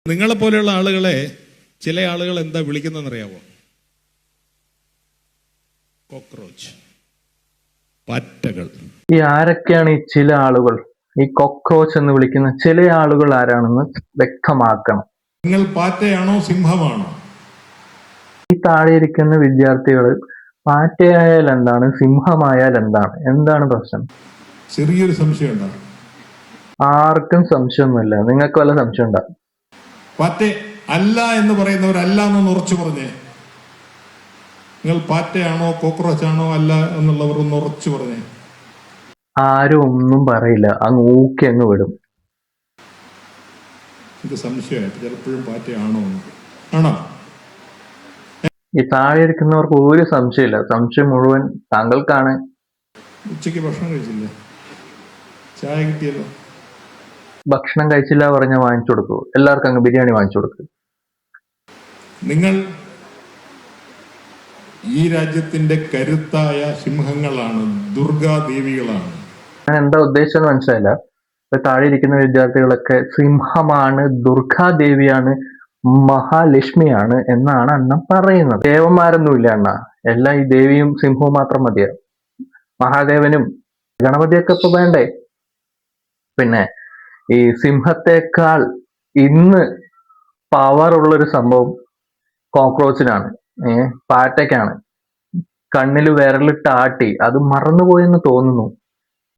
നിങ്ങളെ പോലെയുള്ള ആളുകളെ ചില ആളുകൾ എന്താ വിളിക്കുന്നതെന്നറിയാവോ? കോക്രോച്ച്, പാറ്റകൾ. ഈ ആരൊക്കെയാണ് ഈ ചില ആളുകൾ? ഈ കോക്രോച്ച് എന്ന് വിളിക്കുന്ന ചില ആളുകൾ ആരാണെന്ന് വ്യക്തമാക്കണം. നിങ്ങൾ പാറ്റയാണോ സിംഹമാണോ? ഈ താഴെ ഇരിക്കുന്ന വിദ്യാർത്ഥികൾ പാറ്റയായാൽ എന്താണ്, സിംഹമായാൽ എന്താണ് പ്രശ്നം? ചെറിയൊരു സംശയം ഉണ്ടാകും. ആർക്കും സംശയമൊന്നുമില്ല. നിങ്ങൾക്ക് വല്ല സംശയം ഉണ്ടാകും? പാറ്റ അല്ല എന്ന് പറയുന്നവരല്ല എന്നൊന്ന് ഉറച്ചു പറഞ്ഞേ. നിങ്ങൾ പാറ്റയാണോ കോക്രോച്ച് ആണോ അല്ല എന്നുള്ളവർ ഒന്ന് ഉറച്ചു പറഞ്ഞേ. ആരും ഒന്നും പറയില്ല, അങ്ങ് ഊക്കി അങ്ങ് വിടും. ഇത് സംശയമായിട്ട് ചിലപ്പോഴും പാറ്റയാണോ ആണോ? ഈ താഴെ ഇരിക്കുന്നവർക്ക് ഒരു സംശയമില്ല. സംശയം മുഴുവൻ താങ്കൾക്കാണ്. ഉച്ചയ്ക്ക് ഭക്ഷണം കഴിച്ചില്ലേ? ചായ കിട്ടിയല്ലോ. ഭക്ഷണം കഴിച്ചില്ല പറഞ്ഞാൽ വാങ്ങിച്ചു കൊടുക്കൂ. എല്ലാവർക്കും അങ്ങ് ബിരിയാണി വാങ്ങിച്ചു കൊടുക്കൂ. നിങ്ങൾ ഈ രാജ്യത്തിന്റെ കരുത്തായ സിംഹങ്ങളാണ്, ദുർഗാദേവികളാണ്. ഞാൻ എന്താ ഉദ്ദേശിച്ചെന്ന് മനസ്സിലായില്ല. ഇപ്പൊ താഴെ ഇരിക്കുന്ന വിദ്യാർത്ഥികളൊക്കെ സിംഹമാണ്, ദുർഗാദേവിയാണ്, മഹാലക്ഷ്മിയാണ് എന്നാണ് അണ്ണൻ പറയുന്നത്. ദേവന്മാരൊന്നുമില്ല അണ്ണ, എല്ലാം ഈ ദേവിയും സിംഹവും മാത്രം മതിയാ. മഹാദേവനും ഗണപതിയൊക്കെ ഇപ്പൊ വേണ്ടേ? പിന്നെ ഈ സിംഹത്തെക്കാൾ ഇന്ന് പവർ ഉള്ളൊരു സംഭവം കോക്രോച്ചിനാണ്, പാറ്റയ്ക്കാണ്. കണ്ണിൽ വിരലിട്ട് ആട്ടി, അത് മറന്നുപോയെന്ന് തോന്നുന്നു.